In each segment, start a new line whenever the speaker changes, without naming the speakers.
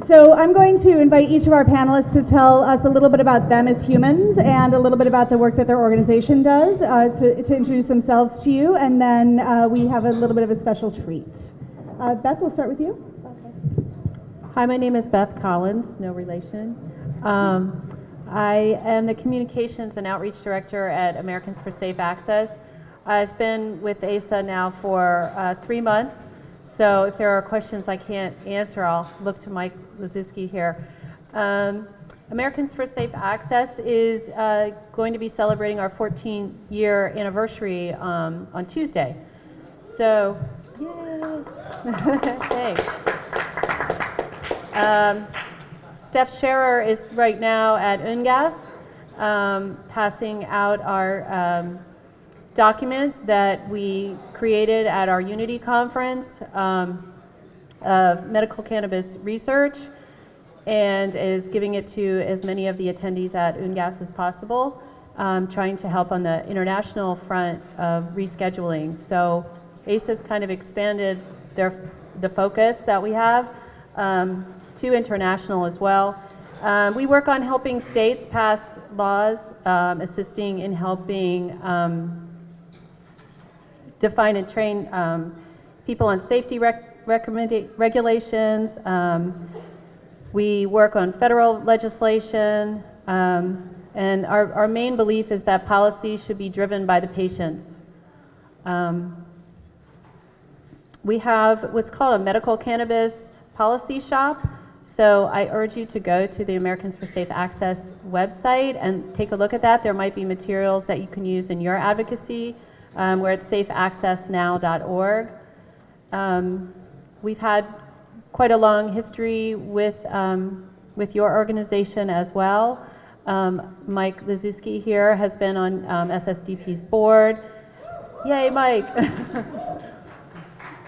So I'm going to invite each of our panelists to tell us a little bit about them as humans and a little bit about the work that their organization does, to introduce themselves to you, and then we have a little bit of a special treat. Beth, we'll start with you.
Hi, my name is Beth Collins, no relation. I am the Communications and Outreach Director at Americans for Safe Access. I've been with ASA now for 3 months. So if there are questions I can't answer, I'll look to Mike Lazuski here. Americans for Safe Access is going to be celebrating our 14-year anniversary on Tuesday. So, yay! Thanks. Steph Scherer is right now at UNGAS, passing out our document that we created at our Unity conference of medical cannabis research, and is giving it to as many of the attendees at UNGAS as possible, trying to help on the international front of rescheduling. So ASA's kind of expanded the focus that we have to international as well. We work on helping states pass laws, assisting in helping define and train people on safety regulations. We work on federal legislation, and our main belief is that policy should be driven by the patients. We have what's called a medical cannabis policy shop. So I urge you to go to the Americans for Safe Access website and take a look at that. There might be materials that you can use in your advocacy. We're at safeaccessnow.org. We've had quite a long history with your organization as well. Mike Lazuski here has been on SSDP's board. Yay, Mike!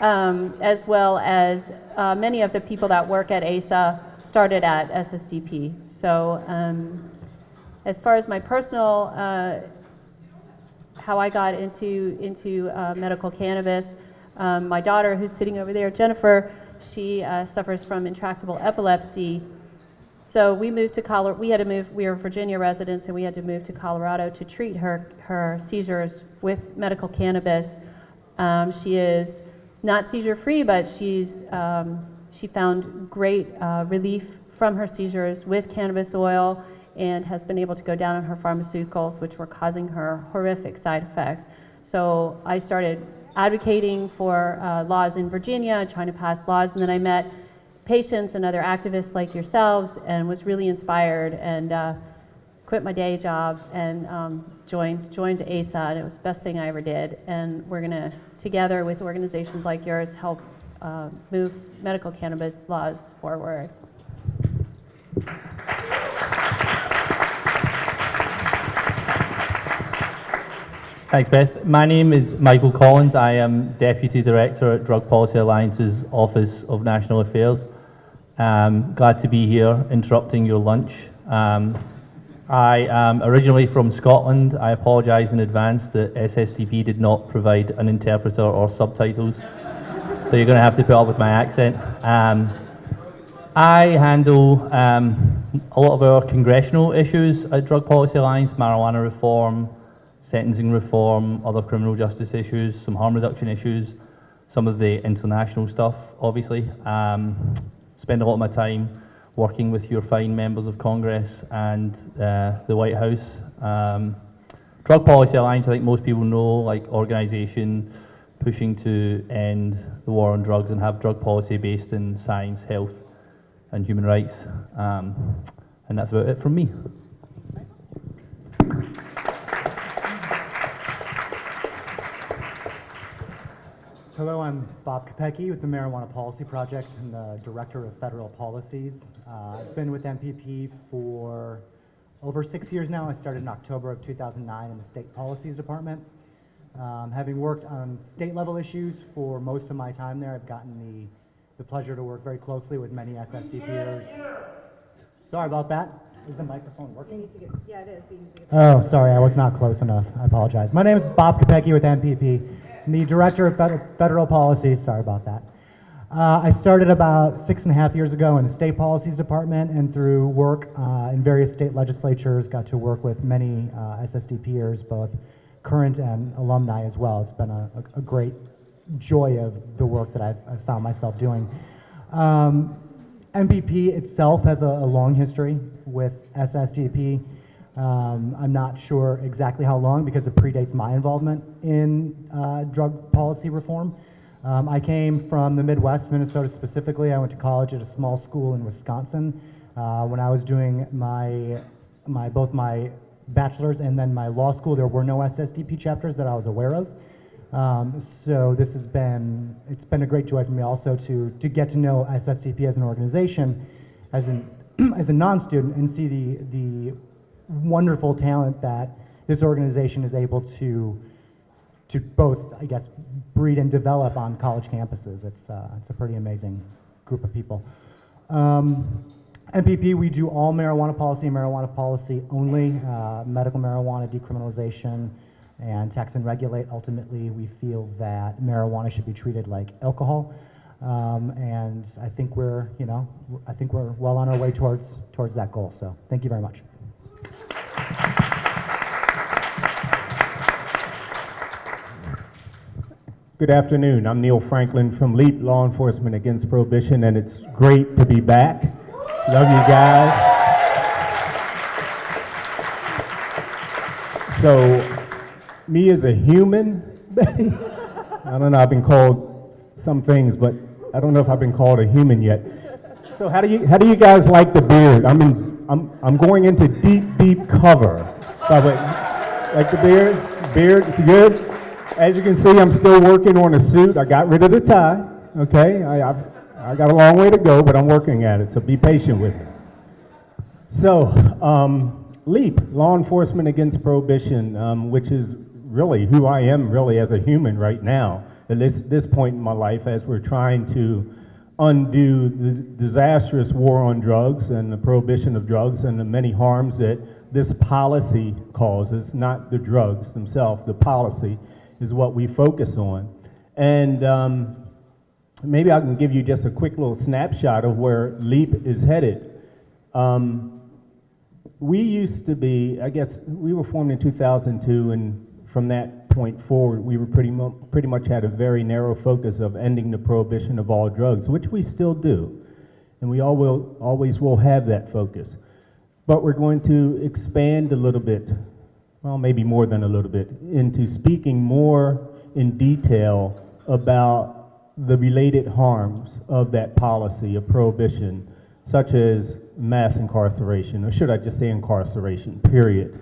As well as many of the people that work at ASA started at SSDP. So as far as my personal how I got into medical cannabis. My daughter, who's sitting over there, Jennifer, she suffers from intractable epilepsy. So we moved to Colorado. We were Virginia residents, and we had to move to Colorado to treat her seizures with medical cannabis. She is not seizure-free, but she found great relief from her seizures with cannabis oil, and has been able to go down on her pharmaceuticals, which were causing her horrific side effects. So I started advocating for laws in Virginia, trying to pass laws, and then I met patients and other activists like yourselves, and was really inspired, and quit my day job and joined ASA, and it was the best thing I ever did. And we're gonna, together with organizations like yours, help move medical cannabis laws forward.
Thanks, Beth. My name is Michael Collins. I am Deputy Director at Drug Policy Alliance's Office of National Affairs. Glad to be here interrupting your lunch. I am originally from Scotland. I apologise in advance that SSDP did not provide an interpreter or subtitles, so you're going to have to put up with my accent. I handle a lot of our congressional issues at Drug Policy Alliance: marijuana reform, sentencing reform, other criminal justice issues, some harm reduction issues, some of the international stuff, obviously. Spend a lot of my time working with your fine members of Congress and the White House. Drug Policy Alliance, I think most people know, like organisation pushing to end the war on drugs and have drug policy based in science, health and human rights. And that's about it from me.
Hello, I'm Bob Kopecki with the Marijuana Policy Project and the Director of Federal Policies. I've been with MPP for over 6 years now. I started in October of 2009 in the State Policies Department. Having worked on state level issues for most of my time there, I've gotten the pleasure to work very closely with many SSDPers. Sorry about that. Is the microphone working?
Yeah, it is.
Oh, sorry, I was not close enough. I apologize. My name is Bob Kopecki with MPP. I'm the Director of Federal Policy. Sorry about that. I started about 6.5 years ago in the state policies department, and through work in various state legislatures, got to work with many SSDPers, both current and alumni as well. It's been a great joy of the work that I've found myself doing. MPP itself has a long history with SSDP. I'm not sure exactly how long because it predates my involvement in drug policy reform. I came from the Midwest, Minnesota specifically. I went to college at a small school in Wisconsin. When I was doing both my bachelor's and then my law school, there were no SSDP chapters that I was aware of. So it's been a great joy for me also to get to know SSDP as an organization, as a non-student, and see the wonderful talent that this organization is able to both, I guess, breed and develop on college campuses. It's a pretty amazing group of people. MPP, we do all marijuana policy only, medical marijuana decriminalization, and tax and regulate. Ultimately, we feel that marijuana should be treated like alcohol, and I think we're well on our way towards that goal. So, thank you very much.
Good afternoon. I'm Neil Franklin from LEAP, Law Enforcement Against Prohibition, and it's great to be back. Love you guys. So, me as a human, I don't know, I've been called some things, but I don't know if I've been called a human yet. So how do you guys like the beard? I'm going into deep cover. By the way, like the beard? Beard, it's good. As you can see, I'm still working on a suit. I got rid of the tie, okay? I got a long way to go, but I'm working at it, so be patient with me. So, LEAP, Law Enforcement Against Prohibition, which is really who I am really as a human right now, at this point in my life, as we're trying to undo the disastrous war on drugs and the prohibition of drugs and the many harms that this policy causes, not the drugs themselves, the policy is what we focus on. And maybe I can give you just a quick little snapshot of where LEAP is headed. We used to be, I guess, we were formed in 2002, and from that point forward, we were pretty much had a very narrow focus of ending the prohibition of all drugs, which we still do, and we always will have that focus. But we're going to expand a little bit, well, maybe more than a little bit, into speaking more in detail about the related harms of that policy of prohibition, such as mass incarceration, or should I just say incarceration, period.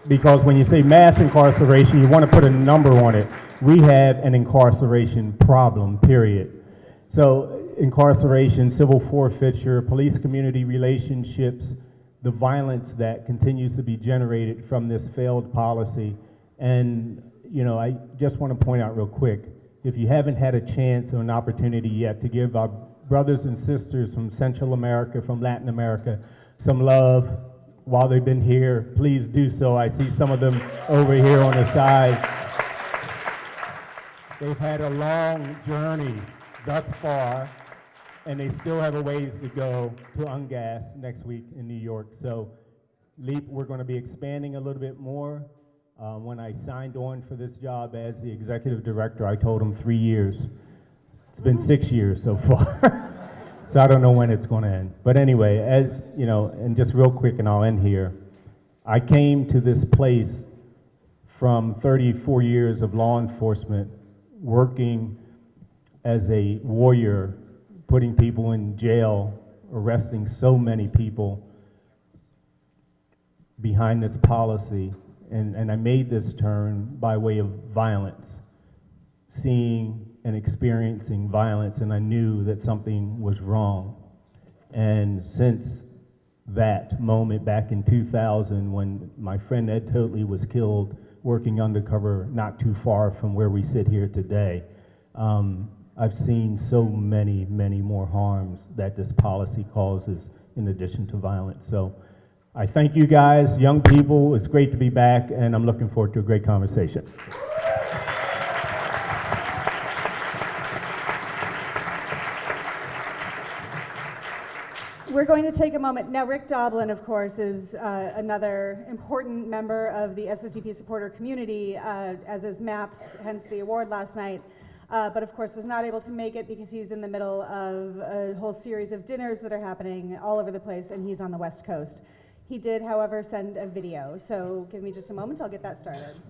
Because when you say mass incarceration, you want to put a number on it. We have an incarceration problem, period. So incarceration, civil forfeiture, police-community relationships, the violence that continues to be generated from this failed policy. And, you know, I just want to point out real quick, if you haven't had a chance or an opportunity yet to give our brothers and sisters from Central America, from Latin America, some love while they've been here, please do so. I see some of them over here on the side. They've had a long journey thus far, and they still have a ways to go to UNGAS next week in New York. So LEAP, we're going to be expanding a little bit more. When I signed on for this job as the executive director, I told them 3 years. It's been 6 years so far. So I don't know when it's going to end. But anyway, as you know, and just real quick, and I'll end here. I came to this place from 34 years of law enforcement, working as a warrior, putting people in jail, arresting so many people behind this policy. And I made this turn by way of violence, seeing and experiencing violence, and I knew that something was wrong. And since that moment back in 2000, when my friend Ed Totley was killed working undercover not too far from where we sit here today, I've seen so many more harms that this policy causes in addition to violence. So I thank you guys, young people. It's great to be back, and I'm looking forward to a great conversation.
We're going to take a moment. Now, Rick Doblin, of course, is another important member of the SSDP supporter community, as is MAPS, hence the award last night. But of course was not able to make it because he's in the middle of a whole series of dinners that are happening all over the place, and he's on the West Coast. He did, however, send a video. So give me just a moment, I'll get that started.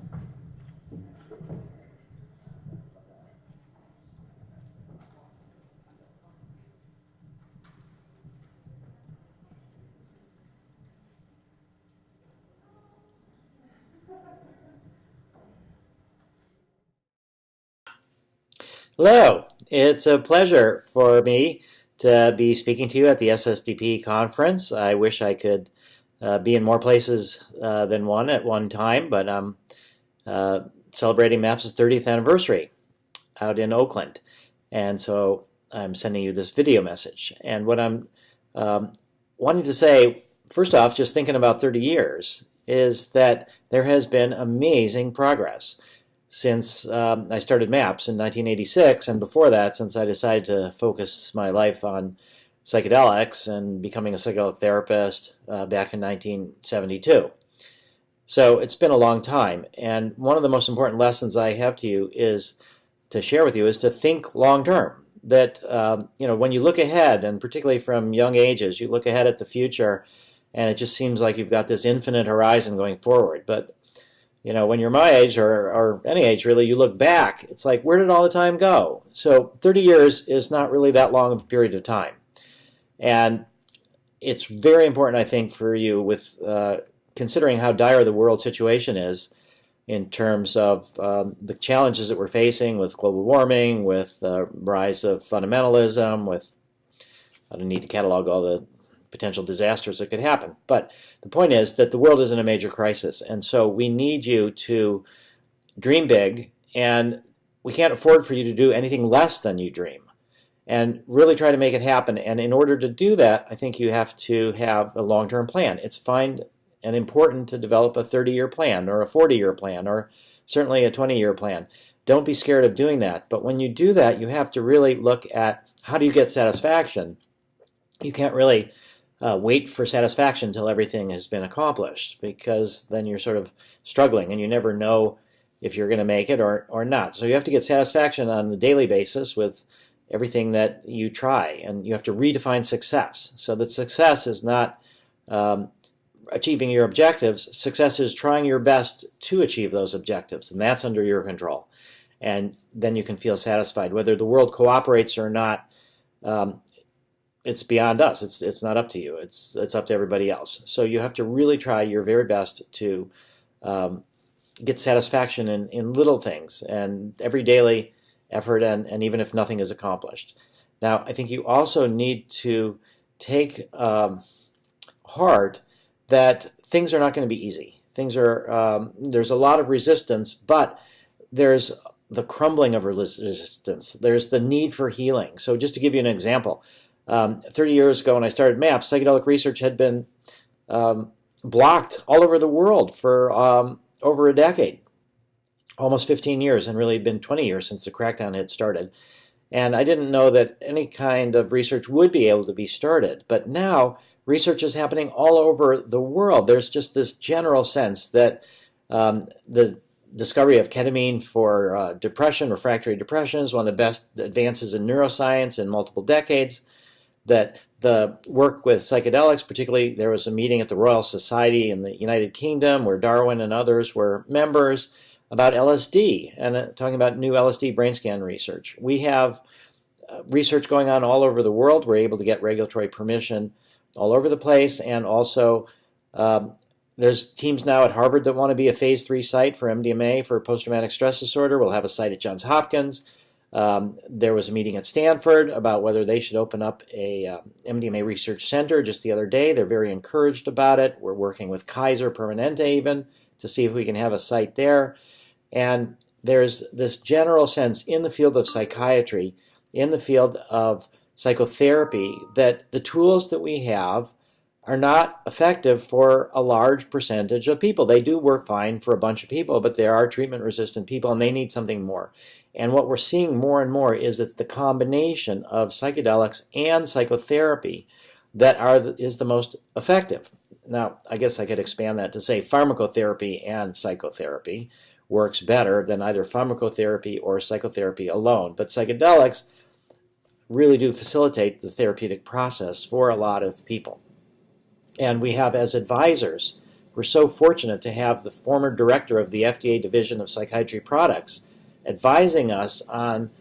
Hello, it's a pleasure for me to be speaking to you at the SSDP conference. I wish I could be in more places than one at one time, but I'm celebrating MAPS' 30th anniversary out in Oakland. And so I'm sending you this video message. And what I'm wanting to say, first off, just thinking about 30 years, is that there has been amazing progress since I started MAPS in 1986, and before that, since I decided to focus my life on psychedelics and becoming a psychedelic therapist back in 1972. So it's been a long time, and one of the most important lessons I have to share with you is to think long term. That when you look ahead, and particularly from young ages, you look ahead at the future, and it just seems like you've got this infinite horizon going forward. But when you're my age, or any age really, you look back, it's like, where did all the time go? So 30 years is not really that long of a period of time. And it's very important, I think, for you with considering how dire the world situation is in terms of the challenges that we're facing with global warming, with the rise of fundamentalism, with, I don't need to catalog all the potential disasters that could happen. But the point is that the world is in a major crisis, and so we need you to dream big, and we can't afford for you to do anything less than you dream, and really try to make it happen. And in order to do that, I think you have to have a long-term plan. It's fine and important to develop a 30-year plan, or a 40-year plan, or certainly a 20-year plan. Don't be scared of doing that. But when you do that, you have to really look at how do you get satisfaction. You can't really wait for satisfaction until everything has been accomplished, because then you're sort of struggling and you never know if you're going to make it or not. So you have to get satisfaction on a daily basis with everything that you try, and you have to redefine success. So that success is not achieving your objectives. Success is trying your best to achieve those objectives, and that's under your control. And then you can feel satisfied. Whether the world cooperates or not, it's beyond us. It's not up to you. It's up to everybody else. So you have to really try your very best to get satisfaction in little things and every daily effort, and even if nothing is accomplished. Now, I think you also need to take heart that things are not going to be easy. Things are there's a lot of resistance, but there's the crumbling of resistance. There's the need for healing. So just to give you an example, 30 years ago when I started MAPS, psychedelic research had been blocked all over the world for over a decade, almost 15 years, and really been 20 years since the crackdown had started. And I didn't know that any kind of research would be able to be started. But now research is happening all over the world. There's just this general sense that the discovery of ketamine for depression, refractory depression, is one of the best advances in neuroscience in multiple decades. That the work with psychedelics, particularly there was a meeting at the Royal Society in the United Kingdom where Darwin and others were members, about LSD and talking about new LSD brain scan research. We have research going on all over the world. We're able to get regulatory permission all over the place, and also there's teams now at Harvard that want to be a phase 3 site for MDMA for post-traumatic stress disorder. We'll have a site at Johns Hopkins. There was a meeting at Stanford about whether they should open up a MDMA research center just the other day. They're very encouraged about it. We're working with Kaiser Permanente even to see if we can have a site there. And there's this general sense in the field of psychiatry, in the field of psychotherapy, that the tools that we have are not effective for a large percentage of people. They do work fine for a bunch of people, but there are treatment-resistant people, and they need something more. And what we're seeing more and more is that the combination of psychedelics and psychotherapy is the most effective. Now, I guess I could expand that to say pharmacotherapy and psychotherapy works better than either pharmacotherapy or psychotherapy alone. But psychedelics really do facilitate the therapeutic process for a lot of people. And we have, as advisors, we're so fortunate to have the former director of the FDA Division of Psychiatry Products advising us on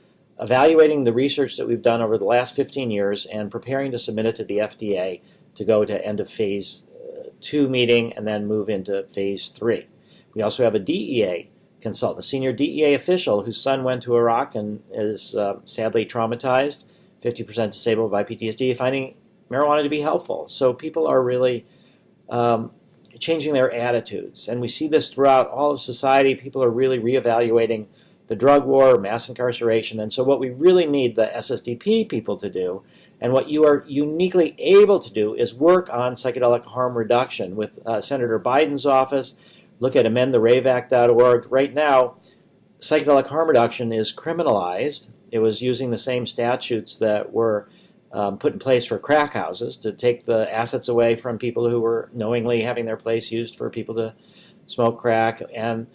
evaluating the research that we've done over the last 15 years and preparing to submit it to the FDA to go to end of phase 2 meeting and then move into phase 3. We also have a DEA consultant, a senior DEA official whose son went to Iraq and is sadly traumatized, 50% disabled by PTSD, finding marijuana to be helpful. So people are really changing their attitudes. And we see this throughout all of society. People are really reevaluating the drug war, mass incarceration. And so what we really need the SSDP people to do, and what you are uniquely able to do, is work on psychedelic harm reduction with Senator Biden's office. Look at amendtheRaveAct.org. Right now, psychedelic harm reduction is criminalized. It was using the same statutes that were put in place for crack houses to take the assets away from people who were knowingly having their place used for people to smoke crack, and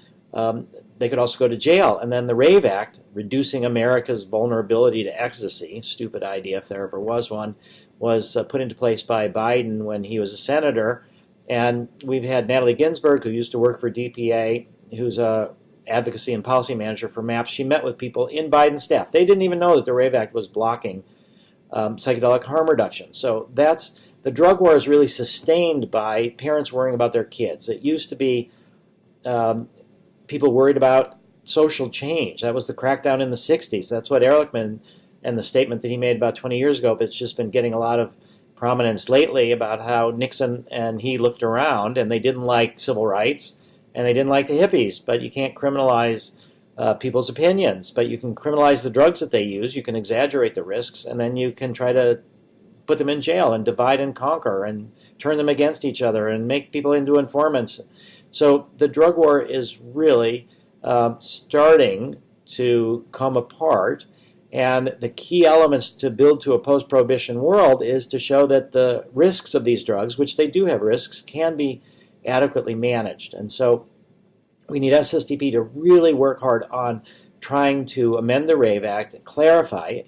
they could also go to jail. And then the RAVE Act, reducing America's vulnerability to ecstasy, stupid idea if there ever was one, was put into place by Biden when he was a senator. And we've had Natalie Ginsburg, who used to work for DPA, who's a advocacy and policy manager for MAPS. She met with people in Biden's staff. They didn't even know that the RAVE Act was blocking psychedelic harm reduction. So the drug war is really sustained by parents worrying about their kids. It used to be people worried about social change. That was the crackdown in the 60s. That's what Ehrlichman and the statement that he made about 20 years ago, but it's just been getting a lot of prominence lately about how Nixon and he looked around and they didn't like civil rights and they didn't like the hippies. But you can't criminalize people's opinions, but you can criminalize the drugs that they use. You can exaggerate the risks, and then you can try to put them in jail and divide and conquer and turn them against each other and make people into informants. So the drug war is really starting to come apart, and the key elements to build to a post-prohibition world is to show that the risks of these drugs, which they do have risks, can be adequately managed. And so we need SSDP to really work hard on trying to amend the RAVE Act, clarify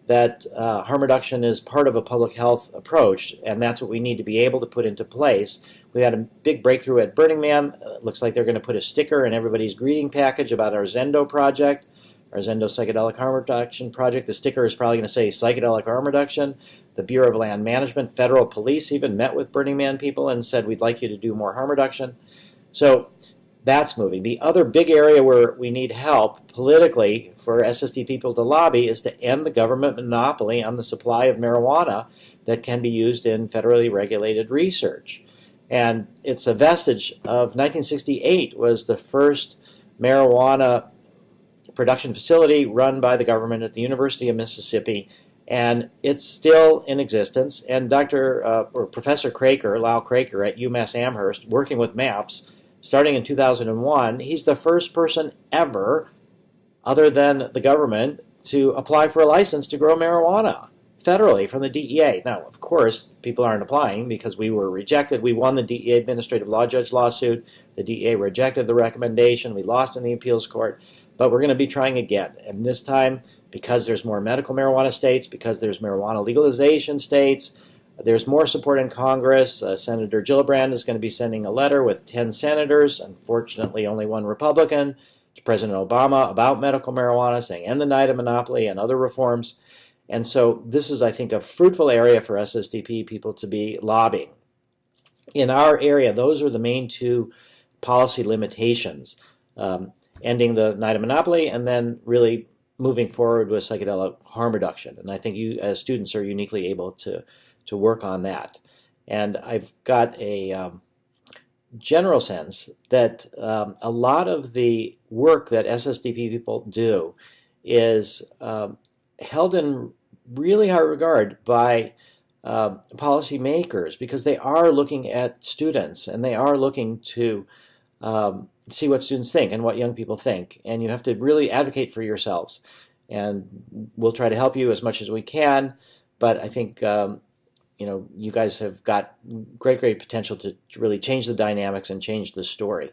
that harm reduction is part of a public health approach, and that's what we need to be able to put into place. We had a big breakthrough at Burning Man. It looks like they're going to put a sticker in everybody's greeting package about our Zendo project, our Zendo Psychedelic Harm Reduction project. The sticker is probably going to say Psychedelic Harm Reduction. The Bureau of Land Management, federal police even met with Burning Man people and said, we'd like you to do more harm reduction. So that's moving. The other big area where we need help politically for SSD people to lobby is to end the government monopoly on the supply of marijuana that can be used in federally regulated research. And it's a vestige of 1968 was the first marijuana production facility run by the government at the University of Mississippi, and it's still in existence. And Professor Craker, Lyle Craker at UMass Amherst, working with MAPS, starting in 2001, he's the first person ever, other than the government, to apply for a license to grow marijuana federally from the DEA. Now, of course, people aren't applying because we were rejected. We won the DEA administrative law judge lawsuit. The DEA rejected the recommendation. We lost in the appeals court. But we're going to be trying again. And this time, because there's more medical marijuana states, because there's marijuana legalization states, there's more support in Congress. Senator Gillibrand is going to be sending a letter with 10 senators, unfortunately only one Republican, to President Obama about medical marijuana, saying end the NIDA monopoly and other reforms. And so this is, I think, a fruitful area for SSDP people to be lobbying. In our area, those are the main two policy limitations, ending the NIDA monopoly and then really moving forward with psychedelic harm reduction. And I think you, as students, are uniquely able to work on that. And I've got a general sense that a lot of the work that SSDP people do is held in really high regard by policymakers, because they are looking at students and they are looking to see what students think and what young people think. And you have to really advocate for yourselves. And we'll try to help you as much as we can, but I think you guys have got great potential to really change the dynamics and change the story.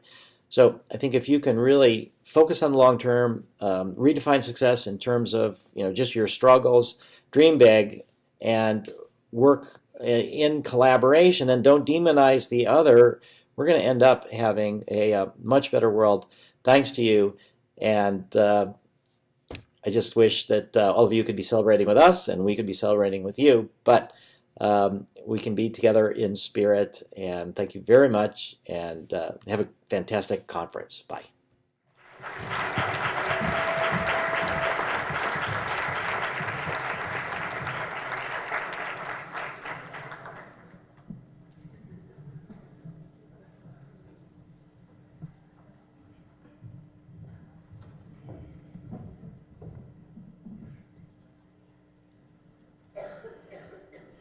So I think if you can really focus on the long term, redefine success in terms of just your struggles, dream big, and work in collaboration, and don't demonize the other, we're going to end up having a much better world thanks to you. And I just wish that all of you could be celebrating with us and we could be celebrating with you. But we can be together in spirit. And thank you very much. And have a fantastic conference. Bye.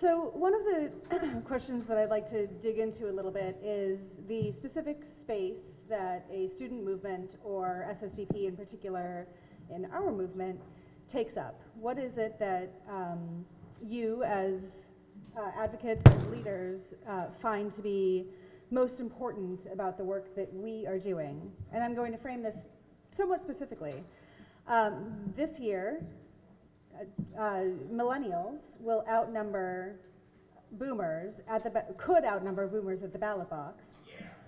So one of the questions that I'd like to dig into a little bit is the specific space that a student movement, or SSDP in particular, in our movement, takes up. What is it that you as advocates, as leaders, find to be most important about the work that we are doing? And I'm going to frame this somewhat specifically. This year, millennials will outnumber boomers could outnumber boomers at the ballot box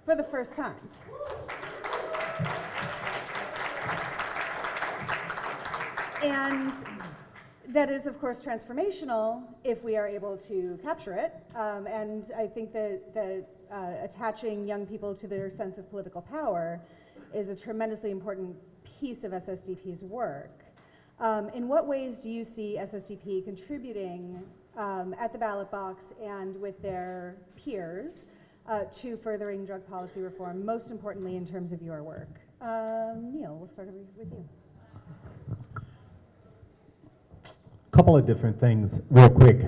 for the first time. And that is, of course, transformational if we are able to capture it. And I think that attaching young people to their sense of political power is a tremendously important piece of SSDP's work. In what ways do you see SSDP contributing at the ballot box and with their peers to furthering drug policy reform, most importantly in terms of your work? Neil, we'll start with you.
A couple of different things real quick.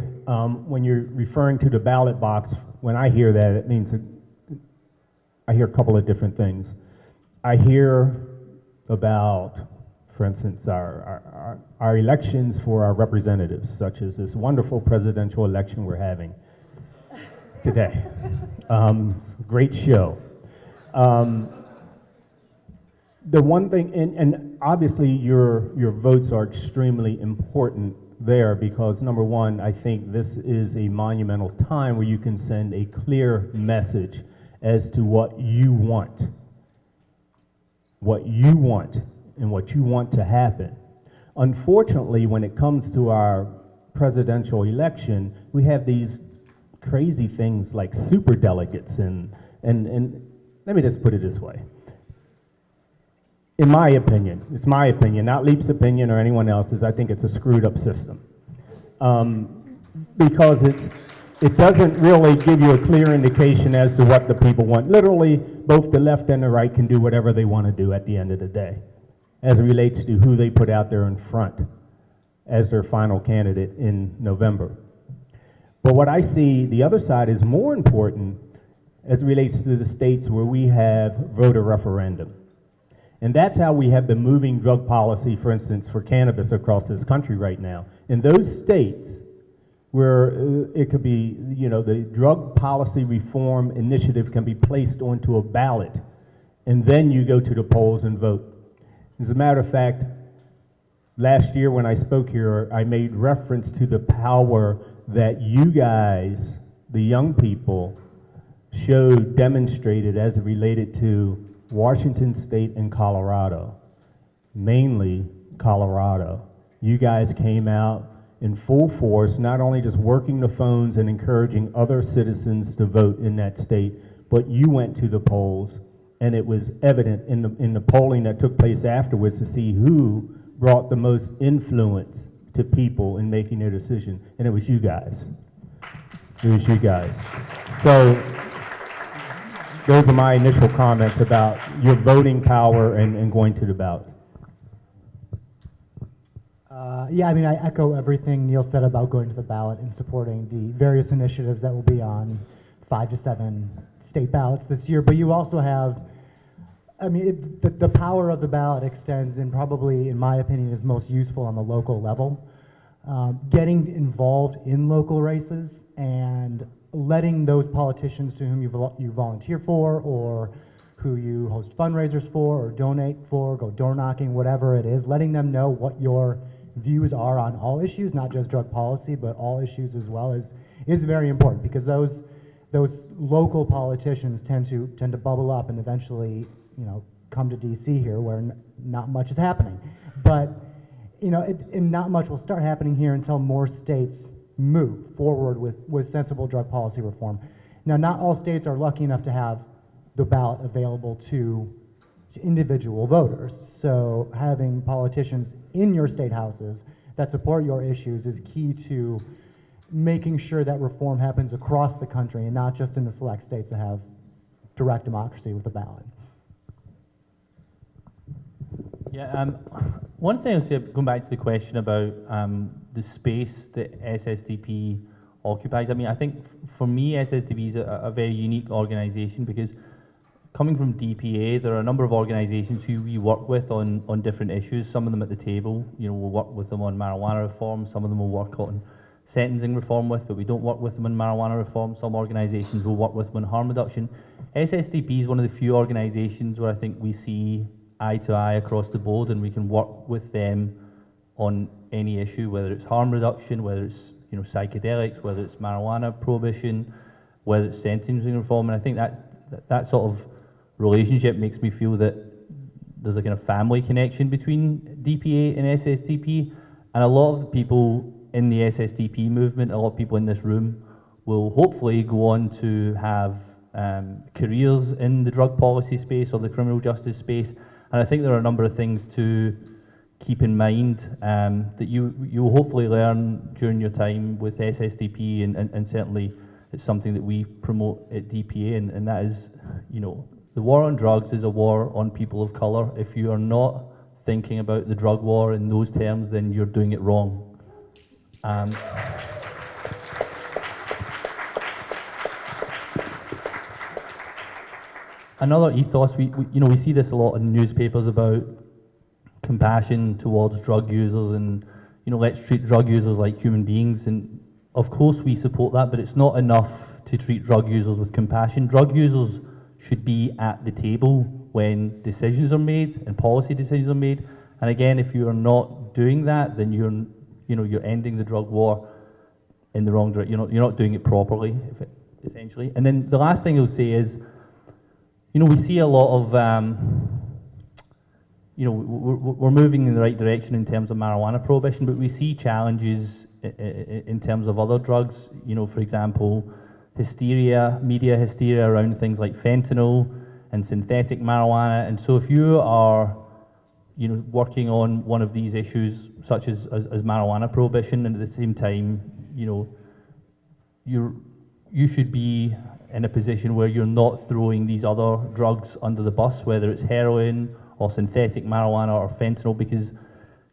When you're referring to the ballot box, when I hear that, it means I hear a couple of different things. I hear about, for instance, our elections for our representatives, such as this wonderful presidential election we're having today. Great show. The one thing, and obviously your votes are extremely important there because, number one, I think this is a monumental time where you can send a clear message as to what you want and what you want to happen. Unfortunately, when it comes to our presidential election, we have these crazy things like superdelegates and let me just put it this way. In my opinion, it's my opinion, not Leap's opinion or anyone else's, I think it's a screwed up system. Because it doesn't really give you a clear indication as to what the people want. Literally, both the left and the right can do whatever they want to do at the end of the day, as it relates to who they put out there in front as their final candidate in November. But what I see, the other side is more important as it relates to the states where we have voter referendum. And that's how we have been moving drug policy, for instance, for cannabis across this country right now. In those states where it could be, the drug policy reform initiative can be placed onto a ballot, and then you go to the polls and vote. As a matter of fact, last year when I spoke here, I made reference to the power that you guys, the young people, demonstrated as it related to Washington State and Colorado, mainly Colorado. You guys came out in full force, not only just working the phones and encouraging other citizens to vote in that state, but you went to the polls, and it was evident in the polling that took place afterwards to see who brought the most influence to people in making their decision, and it was you guys. It was you guys. So those are my initial comments about your voting power and going to the ballot.
Yeah, I mean, I echo everything Neil said about going to the ballot and supporting the various initiatives that will be on 5 to 7 state ballots this year. But you also have, I mean, the power of the ballot extends and probably, in my opinion, is most useful on the local level. getting involved in local races and letting those politicians to whom you volunteer for, or who you host fundraisers for, or donate for, go door knocking, whatever it is, letting them know what your views are on all issues, not just drug policy, but all issues as well, is very important, because those local politicians tend to bubble up and eventually, come to DC here where not much is happening. But and not much will start happening here until more states move forward with sensible drug policy reform. Now, not all states are lucky enough to have the ballot available to individual voters. So having politicians in your state houses that support your issues is key to making sure that reform happens across the country and not just in the select states that have direct democracy with the ballot.
Yeah, one thing I'll say, going back to the question about the space that SSDP occupies, I think for me, SSDP is a very unique organisation, because coming from DPA, there are a number of organisations who we work with on different issues, some of them at the table, we'll work with them on marijuana reform, some of them will work on sentencing reform with, but we don't work with them on marijuana reform. Some organisations will work with them on harm reduction. SSDP is one of the few organisations where I think we see eye to eye across the board, and we can work with them on any issue, whether it's harm reduction, whether it's psychedelics, whether it's marijuana prohibition, whether it's sentencing reform. And I think that sort of relationship makes me feel that there's a kind of family connection between DPA and SSDP, and a lot of the people in the SSDP movement, a lot of people in this room, will hopefully go on to have careers in the drug policy space or the criminal justice space. And I think there are a number of things to keep in mind that you will hopefully learn during your time with SSDP, and certainly it's something that we promote at DPA, and that is, the war on drugs is a war on people of colour. If you are not thinking about the drug war in those terms, then you're doing it wrong. Another ethos, we see this a lot in newspapers about compassion towards drug users, and let's treat drug users like human beings, and of course we support that, but it's not enough to treat drug users with compassion. Drug users should be at the table when decisions are made and policy decisions are made, and again, if you are not doing that, then you're ending the drug war in the wrong direction. You're not doing it properly, essentially. And then the last thing I'll say is, we see a lot of, we're moving in the right direction in terms of marijuana prohibition, but we see challenges in terms of other drugs. For example, media hysteria around things like fentanyl and synthetic marijuana. And so if you are working on one of these issues, such as marijuana prohibition, and at the same time, you should be in a position where you're not throwing these other drugs under the bus, whether it's heroin or synthetic marijuana or fentanyl, because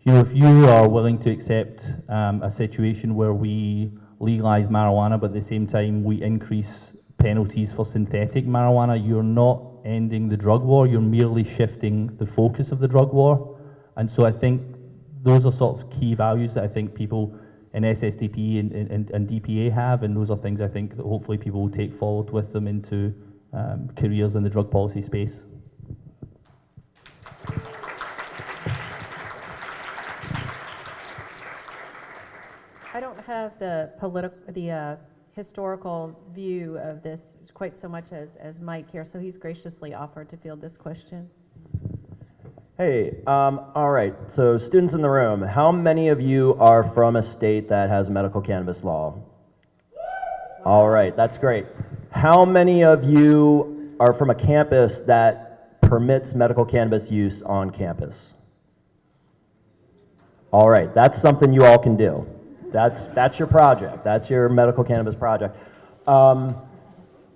if you are willing to accept a situation where we legalize marijuana, but at the same time we increase penalties for synthetic marijuana, you're not ending the drug war, you're merely shifting the focus of the drug war. And so I think those are sort of key values that I think people in SSDP and DPA have, and those are things I think that hopefully people will take forward with them into careers in the drug policy space.
I don't have the historical view of this quite so much as Mike here, so he's graciously offered to field this question.
Hey, all right, so students in the room, how many of you are from a state that has medical cannabis law? All right, that's great. How many of you are from a campus that permits medical cannabis use on campus? All right, that's something you all can do. That's your project. That's your medical cannabis project.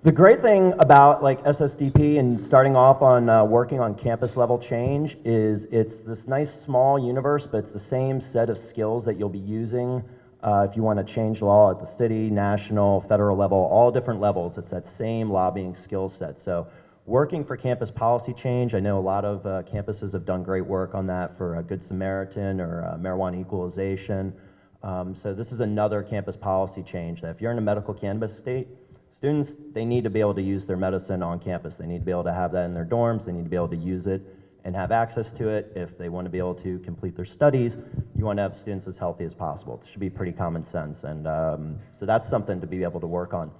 The great thing about SSDP and starting off on working on campus level change is it's this nice small universe, but it's the same set of skills that you'll be using if you want to change law at the city, national, federal level, all different levels. It's that same lobbying skill set. So working for campus policy change, I know a lot of campuses have done great work on that for Good Samaritan or marijuana equalization. So this is another campus policy change that if you're in a medical cannabis state, students, they need to be able to use their medicine on campus. They need to be able to have that in their dorms. They need to be able to use it and have access to it. If they want to be able to complete their studies, you want to have students as healthy as possible. It should be pretty common sense. And so that's something to be able to work on.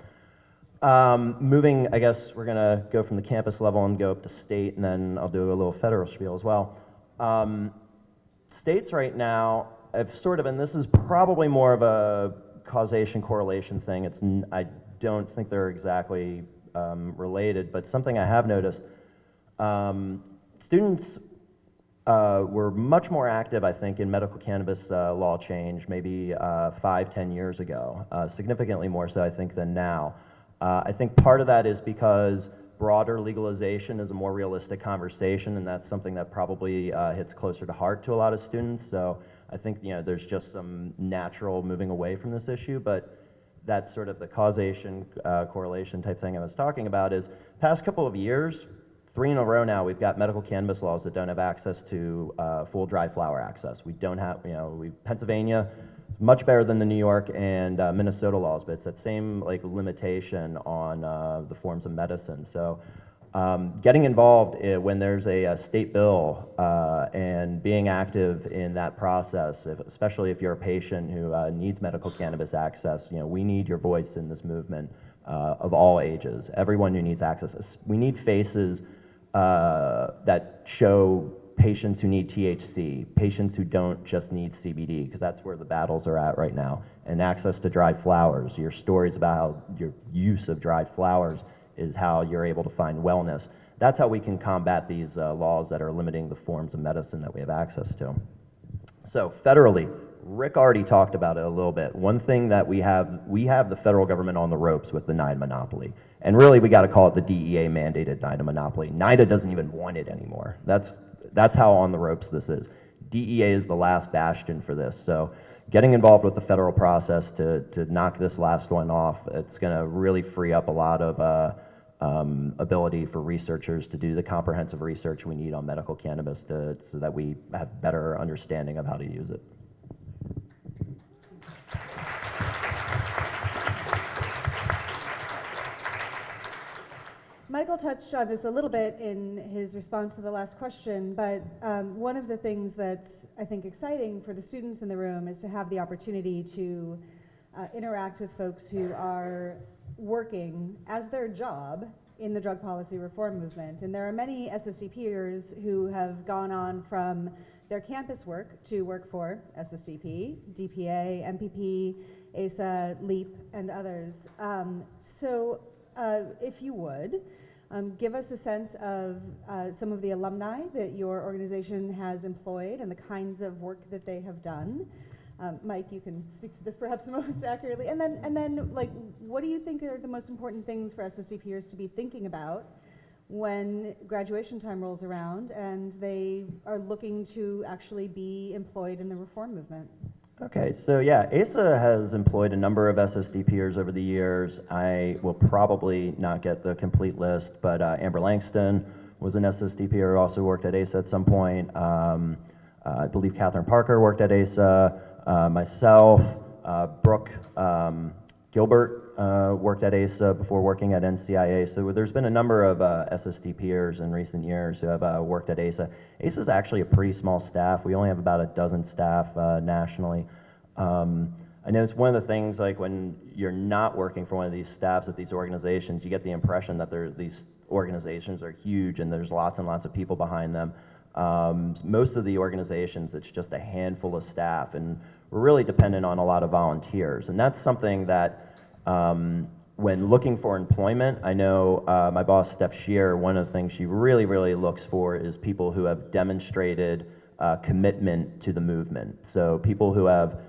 Moving, I guess we're going to go from the campus level and go up to state, and then I'll do a little federal spiel as well. States right now have sort of, and this is probably more of a causation correlation thing. I don't think they're exactly related, but something I have noticed, students were much more active, I think, in medical cannabis law change maybe 5-10 years ago, significantly more so, I think, than now. I think part of that is because broader legalization is a more realistic conversation, and that's something that probably hits closer to heart to a lot of students. So I think there's just some natural moving away from this issue, but that's sort of the causation correlation type thing I was talking about. Is past couple of years, 3 in a row now, we've got medical cannabis laws that don't have access to full dry flower access. We don't have, Pennsylvania, much better than the New York and Minnesota laws, but it's that same limitation on the forms of medicine. So getting involved when there's a state bill and being active in that process, especially if you're a patient who needs medical cannabis access, we need your voice in this movement of all ages, everyone who needs access. We need faces that show patients who need THC, patients who don't just need CBD, because that's where the battles are at right now. And access to dried flowers, your stories about how your use of dried flowers is how you're able to find wellness. That's how we can combat these laws that are limiting the forms of medicine that we have access to. So federally, Rick already talked about it a little bit. One thing that we have the federal government on the ropes with the NIDA monopoly. And really, we got to call it the DEA mandated NIDA monopoly. NIDA doesn't even want it anymore. That's how on the ropes this is. DEA is the last bastion for this. So getting involved with the federal process to knock this last one off, it's going to really free up a lot of ability for researchers to do the comprehensive research we need on medical cannabis so that we have better understanding of how to use it.
Michael touched on this a little bit in his response to the last question, but one of the things that's, I think, exciting for the students in the room is to have the opportunity to interact with folks who are working as their job in the drug policy reform movement. And there are many SSDPers who have gone on from their campus work to work for SSDP, DPA, MPP, ASA, LEAP, and others. So if you would, give us a sense of some of the alumni that your organization has employed and the kinds of work that they have done. Mike, you can speak to this perhaps most accurately. And then, like, what do you think are the most important things for SSDPers to be thinking about when graduation time rolls around and they are looking to actually be employed in the reform movement?
Okay, so yeah, ASA has employed a number of SSDPers over the years. I will probably not get the complete list, but Amber Langston was an SSDPer who also worked at ASA at some point. I believe Catherine Parker worked at ASA. Myself, Brooke Gilbert worked at ASA before working at NCIA. So there's been a number of SSDPers in recent years who have worked at ASA. ASA is actually a pretty small staff. We only have about a dozen staff nationally. I know it's one of the things, like when you're not working for one of these staffs at these organizations, you get the impression that these organizations are huge and there's lots and lots of people behind them. Most of the organizations, it's just a handful of staff, and we're really dependent on a lot of volunteers. And that's something that when looking for employment, I know my boss, Steph Shear, one of the things she really, really looks for is people who have demonstrated commitment to the movement. So people who have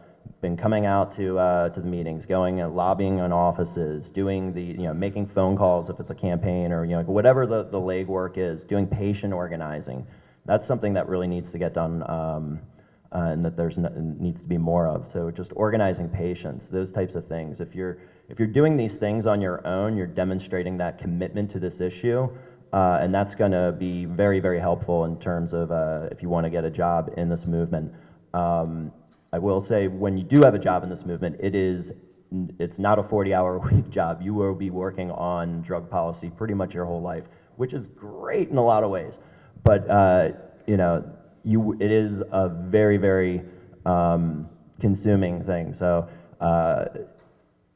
been coming out to the meetings, going and lobbying in offices, doing the, making phone calls if it's a campaign, or whatever the legwork is, doing patient organizing. That's something that really needs to get done, and that needs to be more of. So just organizing patients, those types of things. If you're doing these things on your own, you're demonstrating that commitment to this issue, and that's going to be very, very helpful in terms of if you want to get a job in this movement. I will say, when you do have a job in this movement, it's not a 40-hour-a-week job. You will be working on drug policy pretty much your whole life, which is great in a lot of ways. But it is a very, very consuming thing. So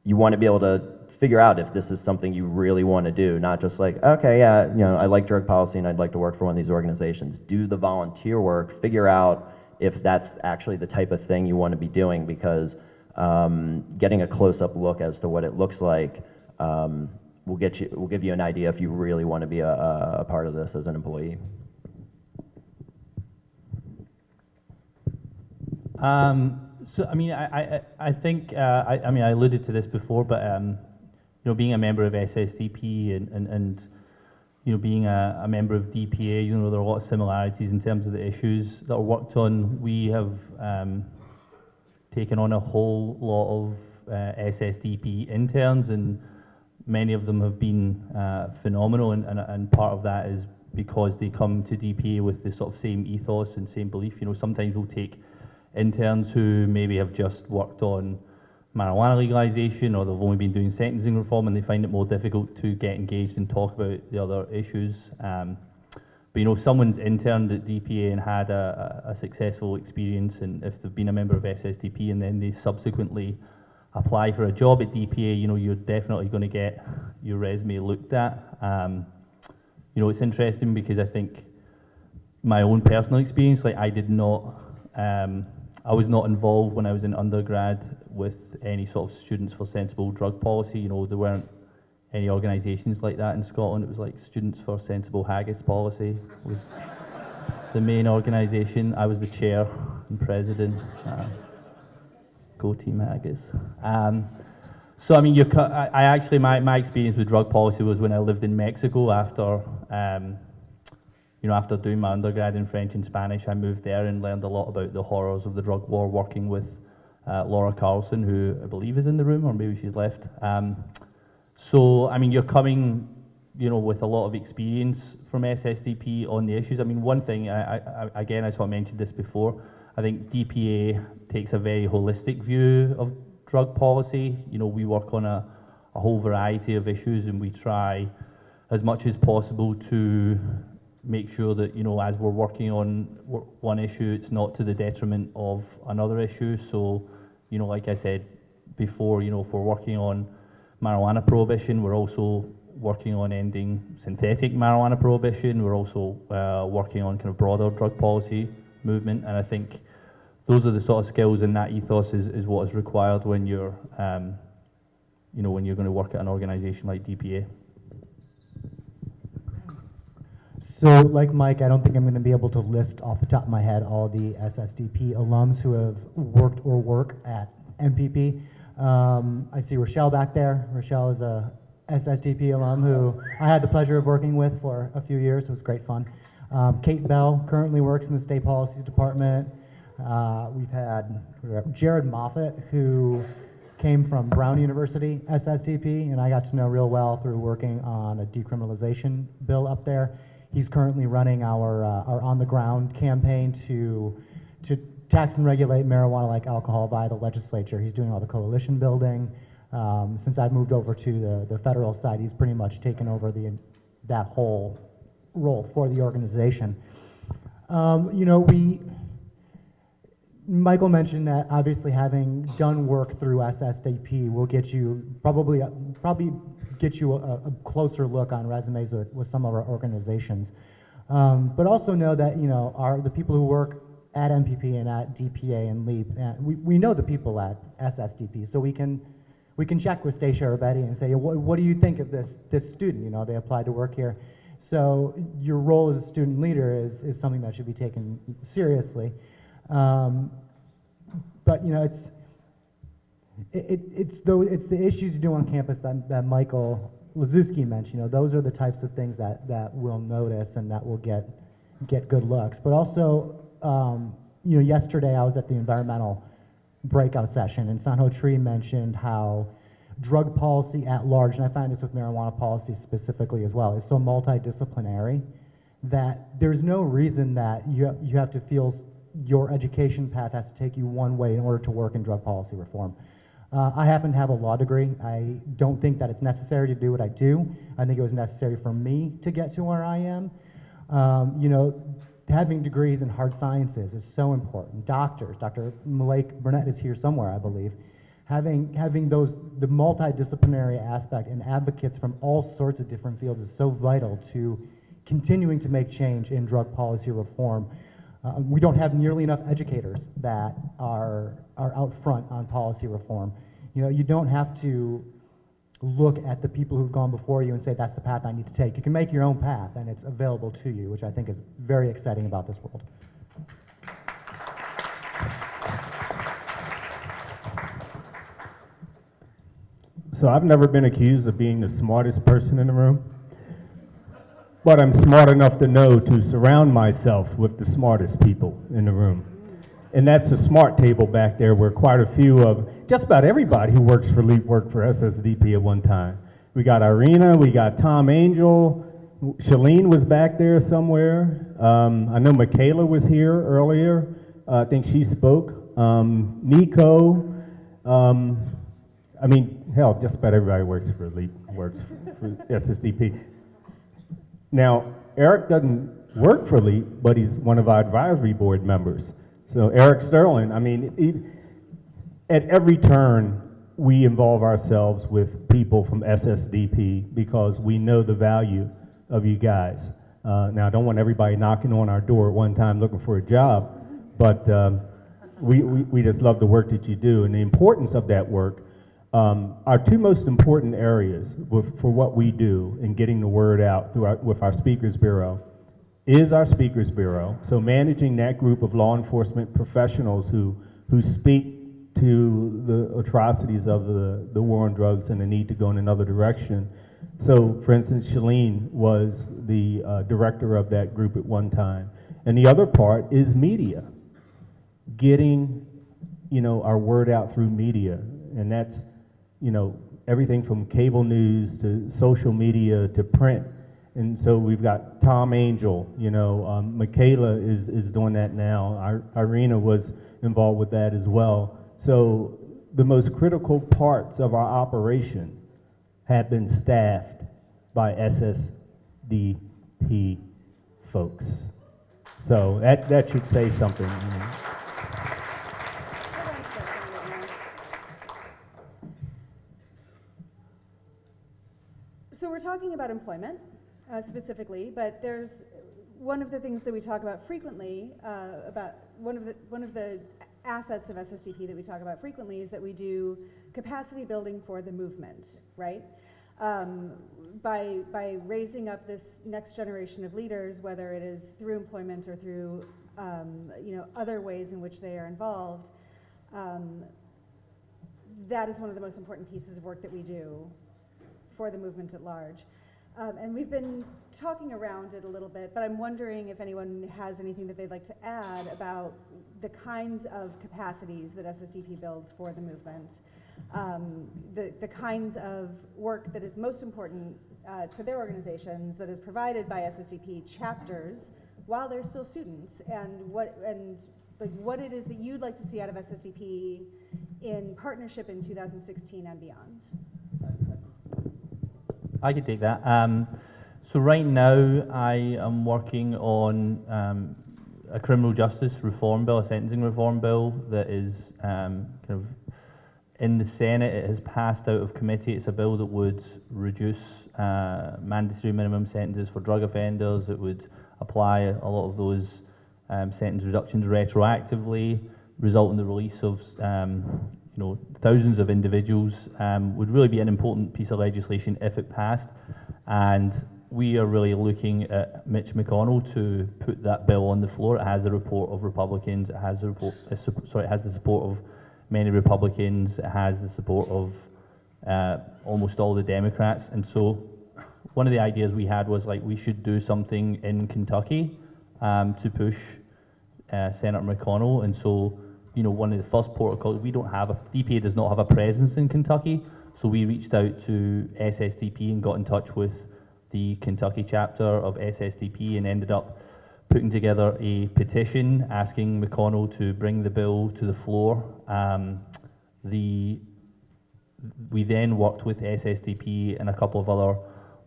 you want to be able to figure out if this is something you really want to do, not just like, okay, yeah, I like drug policy and I'd like to work for one of these organizations. Do the volunteer work, figure out if that's actually the type of thing you want to be doing, because getting a close-up look as to what it looks like will give you an idea if you really want to be a part of this as an employee.
So, I mean, I think, I mean, I alluded to this before, but, being a member of SSDP and being a member of DPA, there are a lot of similarities in terms of the issues that are worked on. We have taken on a whole lot of SSDP interns, and many of them have been phenomenal, and part of that is because they come to DPA with the sort of same ethos and same belief. Sometimes we'll take interns who maybe have just worked on marijuana legalization, or they've only been doing sentencing reform, and they find it more difficult to get engaged and talk about the other issues. But if someone's interned at DPA and had a successful experience, and if they've been a member of SSDP and then they subsequently apply for a job at DPA, you're definitely going to get your resume looked at. It's interesting because I think my own personal experience, like I was not involved when I was in undergrad with any sort of Students for Sensible Drug Policy. There weren't any organisations like that in Scotland. It was like Students for Sensible Haggis Policy was the main organisation. I was the chair and president. Go Team Haggis. So I mean, I actually, my experience with drug policy was when I lived in Mexico after after doing my undergrad in French and Spanish. I moved there and learned a lot about the horrors of the drug war, working with Laura Carlson, who I believe is in the room, or maybe she's left. So, I mean, you're coming, with a lot of experience from SSDP on the issues. I mean, one thing, again, I sort of mentioned this before, I think DPA takes a very holistic view of drug policy. We work on a whole variety of issues, and we try as much as possible to make sure that, as we're working on one issue, it's not to the detriment of another issue. So, like I said before, if we're working on marijuana prohibition, we're also working on ending synthetic marijuana prohibition. We're also working on kind of broader drug policy movement. And I think those are the sort of skills, and that ethos is what is required when you're, when you're going to work at an organization like DPA.
So, like Mike, I don't think I'm going to be able to list off the top of my head all the SSDP alums who have worked or work at MPP. I see Rochelle back there. Rochelle is a SSDP alum who I had the pleasure of working with for a few years. It was great fun. Kate Bell currently works in the State Policies Department. We've had Jared Moffett, who came from Brown University SSDP, and I got to know real well through working on a decriminalization bill up there. He's currently running our on-the-ground campaign to tax and regulate marijuana like alcohol via the legislature. He's doing all the coalition building. Since I've moved over to the federal side, he's pretty much taken over that whole role for the organization. Michael mentioned that obviously having done work through SSDP will get you probably get you a closer look on resumes with some of our organizations. But also know that the people who work at MPP and at DPA and LEAP, we know the people at SSDP, so we can check with Stacia or Betty and say, what do you think of this student? They applied to work here. So your role as a student leader is something that should be taken seriously. But it's the issues you do on campus that Michael Lazuski mentioned. Those are the types of things that we'll notice and that will get good looks. But also, yesterday I was at the environmental breakout session, and Sanho Tree mentioned how drug policy at large, and I find this with marijuana policy specifically as well, is so multidisciplinary that there's no reason that you have to feel your education path has to take you one way in order to work in drug policy reform. I happen to have a law degree. I don't think that it's necessary to do what I do. I think it was necessary for me to get to where I am. You know, having degrees in hard sciences is so important. Doctors, Dr. Malek Burnett is here somewhere, I believe. Having those, the multidisciplinary aspect and advocates from all sorts of different fields is so vital to continuing to make change in drug policy reform. We don't have nearly enough educators that are out front on policy reform. You know, you don't have to look at the people who've gone before you and say, that's the path I need to take. You can make your own path, and it's available to you, which I think is very exciting about this world.
So I've never been accused of being the smartest person in the room, but I'm smart enough to know to surround myself with the smartest people in the room. And that's the smart table back there where quite a few of, just about everybody who works for LEAP worked for SSDP at one time. We got Irina, we got Tom Angel, Shalene was back there somewhere. I know Michaela was here earlier. I think she spoke. Nico. I mean, hell, just about everybody works for LEAP, works for SSDP. Now, Eric doesn't work for LEAP, but he's one of our advisory board members. So Eric Sterling, I mean, at every turn, we involve ourselves with people from SSDP because we know the value of you guys. Now, I don't want everybody knocking on our door at one time looking for a job, but we just love the work that you do and the importance of that work. Our two most important areas for what we do in getting the word out with our Speakers Bureau is our Speakers Bureau, so managing that group of law enforcement professionals who speak to the atrocities of the war on drugs and the need to go in another direction. So, for instance, Shalene was the director of that group at one time. And the other part is media, getting, you know, our word out through media, and that's, you know, everything from cable news to social media to print. And so we've got Tom Angel, you know, Michaela is doing that now. Irina was involved with that as well. So the most critical parts of our operation have been staffed by SSDP folks. So that should say something. You know.
So we're talking about employment specifically, but there's one of the things that we talk about frequently about one of the assets of SSDP that we talk about frequently is that we do capacity building for the movement, right? By raising up this next generation of leaders, whether it is through employment or through you know, other ways in which they are involved, that is one of the most important pieces of work that we do for the movement at large. And we've been talking around it a little bit, but I'm wondering if anyone has anything that they'd like to add about the kinds of capacities that SSDP builds for the movement, the kinds of work that is most important to their organizations that is provided by SSDP chapters while they're still students, and what it is that you'd like to see out of SSDP in partnership in 2016 and beyond.
I could take that. So right now I am working on a criminal justice reform bill, a sentencing reform bill that is kind of in the Senate. It has passed out of committee. It's a bill that would reduce mandatory minimum sentences for drug offenders. It would apply a lot of those sentence reductions retroactively, result in the release of you know, thousands of individuals. Would really be an important piece of legislation if it passed, and we are really looking at Mitch McConnell to put that bill on the floor. It has the support of Republicans. It has the it has the support of many Republicans. It has the support of almost all the Democrats. And so, one of the ideas we had was like we should do something in Kentucky to push Senator McConnell. And so, you know, one of the first protocols, DPA does not have a presence in Kentucky, so we reached out to SSDP and got in touch with the Kentucky chapter of SSDP and ended up putting together a petition asking McConnell to bring the bill to the floor. We then worked with SSDP and a couple of other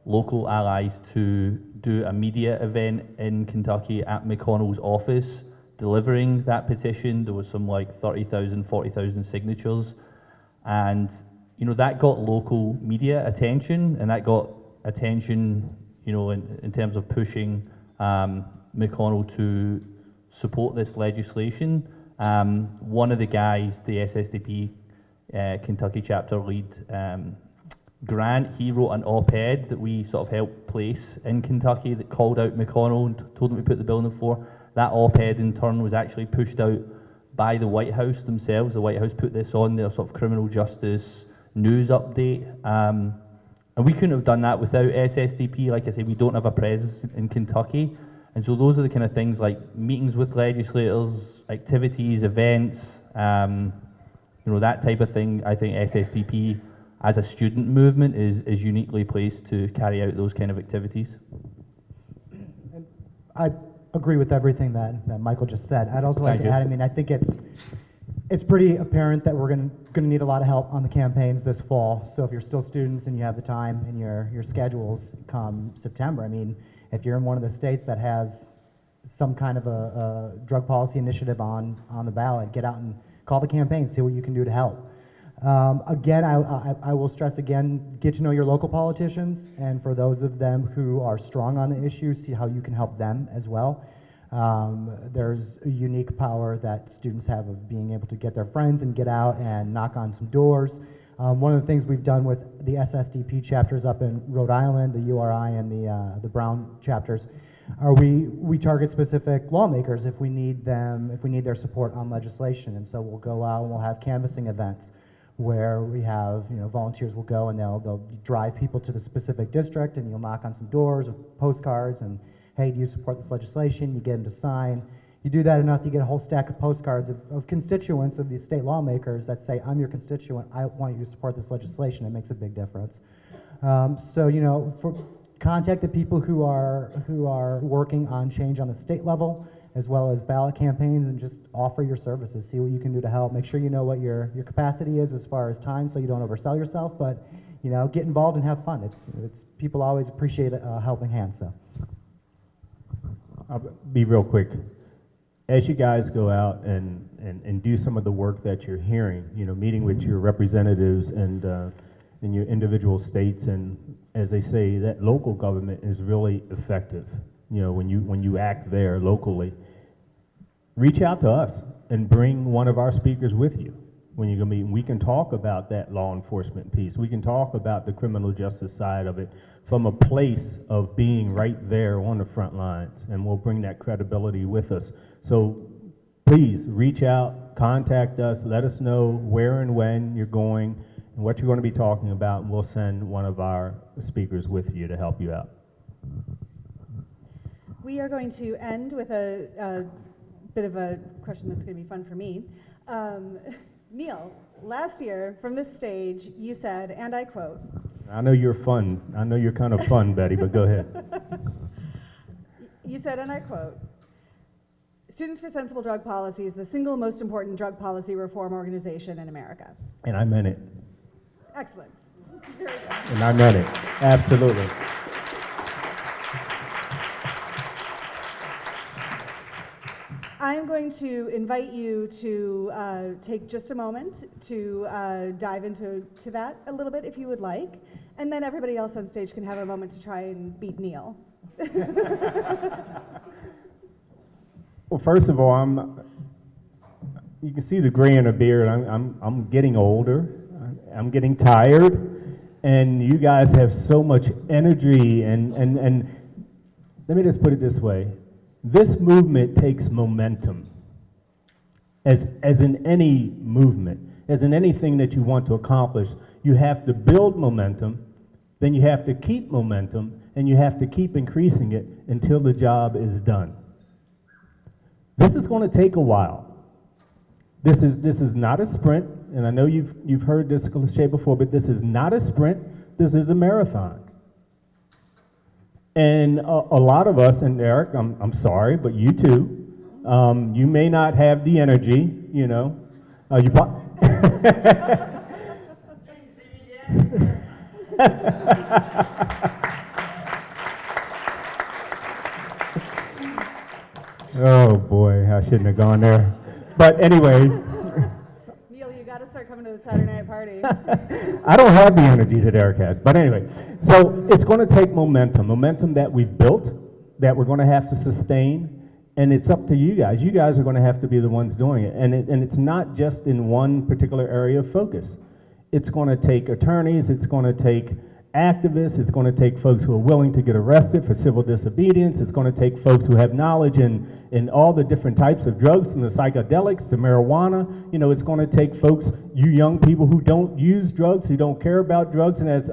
local allies to do a media event in Kentucky at McConnell's office, delivering that petition. There was some like 30,000, 40,000 signatures. And, you know, that got local media attention, and that got attention, you know, in terms of pushing McConnell to support this legislation. One of the guys, the SSDP Kentucky chapter lead, Grant, he wrote an op-ed that we sort of helped place in Kentucky that called out McConnell and told him to put the bill on the floor. That op-ed in turn was actually pushed out by the White House themselves. The White House put this on their sort of criminal justice news update. And we couldn't have done that without SSDP. Like I say, we don't have a presence in Kentucky. And so those are the kind of things like meetings with legislators, activities, events, you know, that type of thing. I think SSDP as a student movement is uniquely placed to carry out those kind of activities.
I agree with everything that Michael just said. I'd also like
Thank
to
you.
add, I mean, I think it's pretty apparent that we're going to need a lot of help on the campaigns this fall. So if you're still students and you have the time in your schedules come September, I mean, if you're in one of the states that has some kind of a drug policy initiative on the ballot, get out and call the campaign, see what you can do to help. Again, I will stress again, get to know your local politicians, and for those of them who are strong on the issue, see how you can help them as well. There's a unique power that students have of being able to get their friends and get out and knock on some doors. One of the things we've done with the SSDP chapters up in Rhode Island, the URI and the Brown chapters, are we target specific lawmakers if we need their support on legislation. And so we'll go out and we'll have canvassing events where we have, you know, volunteers will go and they'll drive people to the specific district, and you'll knock on some doors with postcards and, hey, do you support this legislation? You get them to sign. You do that enough, you get a whole stack of postcards of constituents of these state lawmakers that say, I'm your constituent, I want you to support this legislation. It makes a big difference. So, you know, contact the people who are working on change on the state level, as well as ballot campaigns, and just offer your services. See what you can do to help. Make sure you know what your capacity is as far as time, so you don't oversell yourself. But, you know, get involved and have fun. It's people always appreciate a helping hand. So
I'll be real quick. As you guys go out and do some of the work that you're hearing, you know, meeting with your representatives and in your individual states, and as they say, that local government is really effective. You know, when you act there locally, reach out to us and bring one of our speakers with you when you're gonna meet. We can talk about that law enforcement piece. We can talk about the criminal justice side of it from a place of being right there on the front lines, and we'll bring that credibility with us. So please reach out, contact us, let us know where and when you're going and what you're going to be talking about, and we'll send one of our speakers with you to help you out.
We are going to end with a bit of a question that's going to be fun for me. Neil, last year from this stage, you said, and I quote,
I know you're fun. I know you're kind of fun, Betty, but go ahead.
You said, and I quote, Students for Sensible Drug Policy is the single most important drug policy reform organization in America.
And I meant it.
Excellent. Very good.
And I meant it. Absolutely.
I'm going to invite you to take just a moment to dive into that a little bit if you would like, and then everybody else on stage can have a moment to try and beat Neil.
Well, first of all, you can see the gray in the beard. I'm getting older. I'm getting tired, and you guys have so much energy. And let me just put it this way: this movement takes momentum. As in any movement, as in anything that you want to accomplish, you have to build momentum, then you have to keep momentum, and you have to keep increasing it until the job is done. This is going to take a while. This is not a sprint, and I know you've heard this cliche before, but this is not a sprint. This is a marathon. And a lot of us, and Eric, I'm sorry, but you too, you may not have the energy, you know. You Oh boy, I shouldn't have gone there. But anyway,
Neil, you got to start coming to the Saturday night party.
I don't have the energy that Eric has. But anyway, so it's going to take momentum that we've built, that we're going to have to sustain, and it's up to you guys. You guys are going to have to be the ones doing it. And it's not just in one particular area of focus. It's going to take attorneys, it's going to take activists, it's going to take folks who are willing to get arrested for civil disobedience, it's going to take folks who have knowledge in all the different types of drugs, from the psychedelics to marijuana. You know, it's going to take folks, you young people who don't use drugs, who don't care about drugs, and as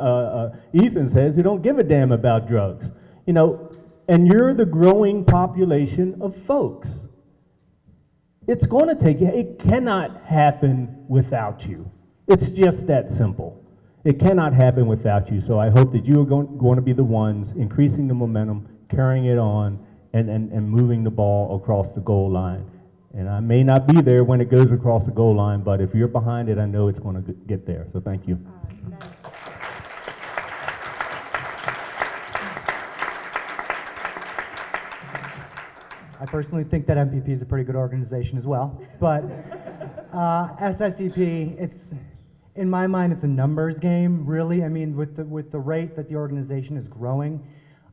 Ethan says, who don't give a damn about drugs. You know, and you're the growing population of folks. It's going to take, it cannot happen without you. It's just that simple. It cannot happen without you. So I hope that you are going to be the ones increasing the momentum, carrying it on, and moving the ball across the goal line. And I may not be there when it goes across the goal line, but if you're behind it, I know it's going to get there. So thank you.
Nice.
I personally think that MPP is a pretty good organization as well. But SSDP, it's, in my mind, it's a numbers game, really. I mean, with the rate that the organization is growing,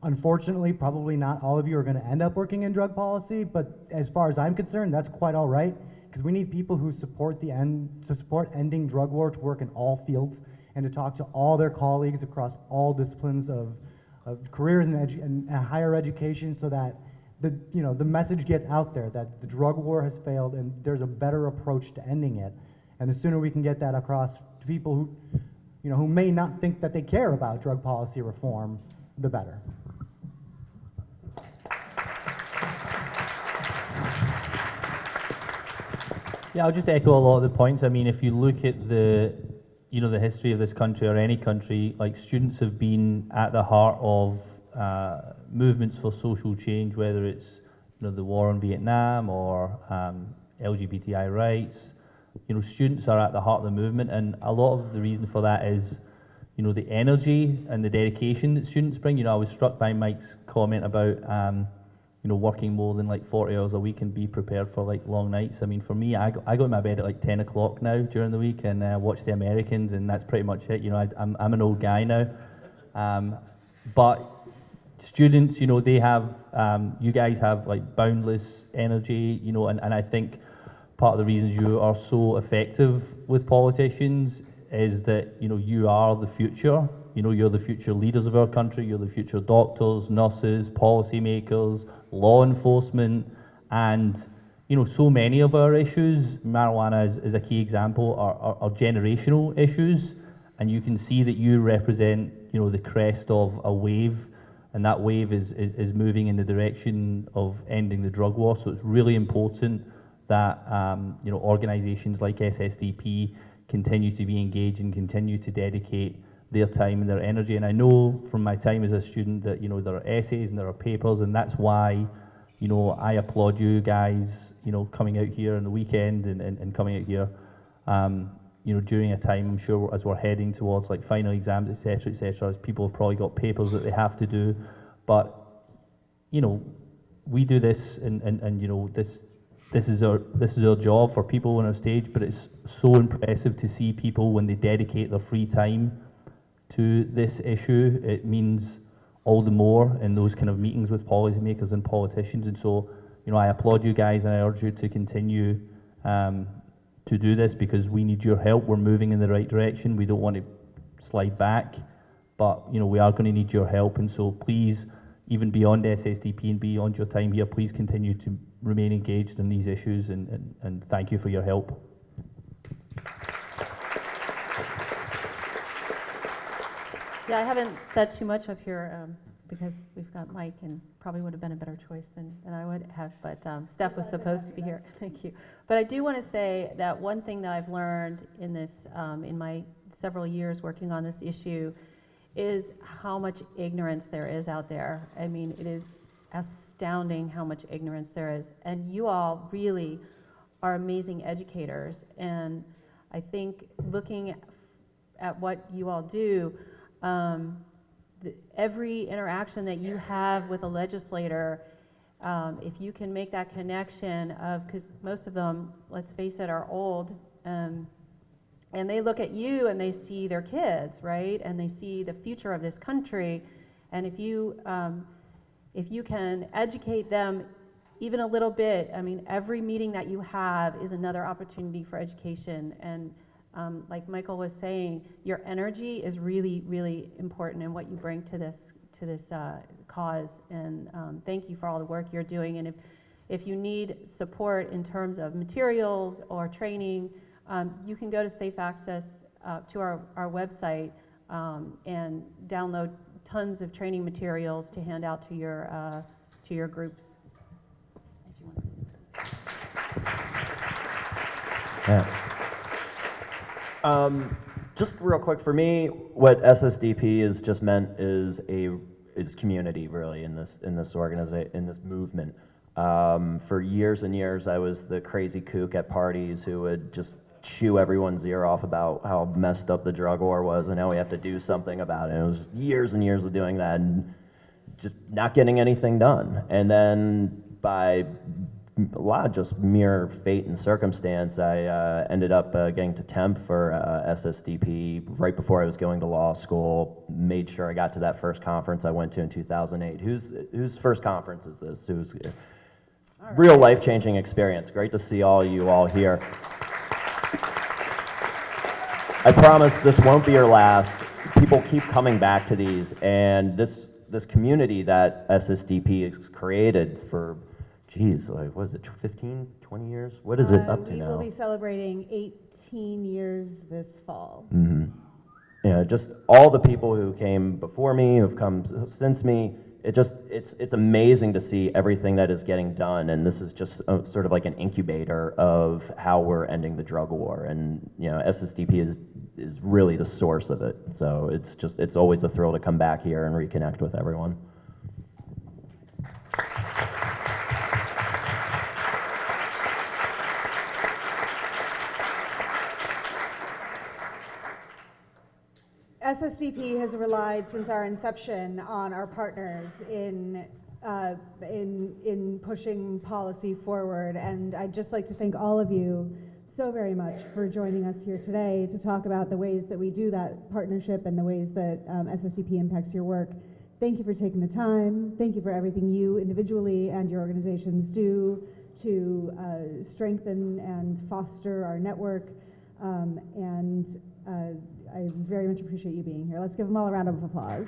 unfortunately, probably not all of you are going to end up working in drug policy, but as far as I'm concerned, that's quite all right, because we need people who support ending drug war to work in all fields and to talk to all their colleagues across all disciplines of careers and higher education, so that the message gets out there that the drug war has failed and there's a better approach to ending it. And the sooner we can get that across to people who may not think that they care about drug policy reform, the better.
Yeah, I'll just echo a lot of the points. I mean, if you look at the history of this country, or any country, like, students have been at the heart of movements for social change, whether it's the war in Vietnam or LGBTI rights. Students are at the heart of the movement, and a lot of the reason for that is the energy and the dedication that students bring. I was struck by Mike's comment about working more than like 40 hours a week and be prepared for like long nights. I mean, for me, I go to my bed at like 10 o'clock now during the week and watch the Americans, and that's pretty much it. I'm an old guy now, but students, they have, you guys have like boundless energy, and I think part of the reasons you are so effective with politicians is that, you are the future. You're the future leaders of our country, you're the future doctors, nurses, policymakers, law enforcement, and, so many of our issues, marijuana is a key example, are generational issues, and you can see that you represent, the crest of a wave. And that wave is moving in the direction of ending the drug war. So it's really important that organizations like SSDP continue to be engaged and continue to dedicate their time and their energy. And I know from my time as a student that there are essays and there are papers, and that's why I applaud you guys coming out here on the weekend and coming out here during a time, I'm sure, as we're heading towards like final exams, etc., as people have probably got papers that they have to do, but we do this, and this is our job for people on our stage. But it's so impressive to see people when they dedicate their free time to this issue. It means all the more in those kind of meetings with policymakers and politicians. And so, I applaud you guys, and I urge you to continue to do this, because we need your help. We're moving in the right direction. We don't want to slide back, but we are going to need your help. And so please, even beyond SSDP and beyond your time here, please continue to remain engaged in these issues, and thank you for your help.
Yeah, I haven't said too much up here because we've got Mike, and probably would have been a better choice than I would have, but Steph was supposed to be here. Thank you. But I do want to say that one thing that I've learned in this, in my several years working on this issue, is how much ignorance there is out there. I mean, it is astounding how much ignorance there is. And you all really are amazing educators. And I think looking at what you all do, every interaction that you have with a legislator, if you can make that connection of, because most of them, let's face it, are old, and they look at you and they see their kids, right? And they see the future of this country. And if you can educate them even a little bit, I mean, every meeting that you have is another opportunity for education. And like Michael was saying, your energy is really, really important in what you bring to this cause. And thank you for all the work you're doing. And if you need support in terms of materials or training, you can go to Safe Access to our website and download tons of training materials to hand out to your groups. Did you want to say something?
Yeah. Just real quick for me, what SSDP is just meant is community, really, in this organization, in this movement. For years and years, I was the crazy kook at parties who would just chew everyone's ear off about how messed up the drug war was and how we have to do something about it. It was just years and years of doing that and just not getting anything done. And then by a lot of just mere fate and circumstance, I ended up getting to temp for SSDP right before I was going to law school. Made sure I got to that first conference I went to in 2008. Whose first conference is this? Who's right. Real life-changing experience. Great to see all you all here. I promise this won't be your last. People keep coming back to these, and this community that SSDP has created for, geez, like, what is it, 15, 20 years? What is it up to now?
We will be celebrating 18 years this fall.
Mm-hmm. Yeah, just all the people who came before me, who've come since me, it's amazing to see everything that is getting done, and this is just sort of like an incubator of how we're ending the drug war, and SSDP is really the source of it. So it's always a thrill to come back here and reconnect with everyone.
SSDP has relied since our inception on our partners in pushing policy forward, and I'd just like to thank all of you so very much for joining us here today to talk about the ways that we do that partnership and the ways that SSDP impacts your work. Thank you for taking the time. Thank you for everything you individually and your organizations do to strengthen and foster our network, I very much appreciate you being here. Let's give them all a round of applause.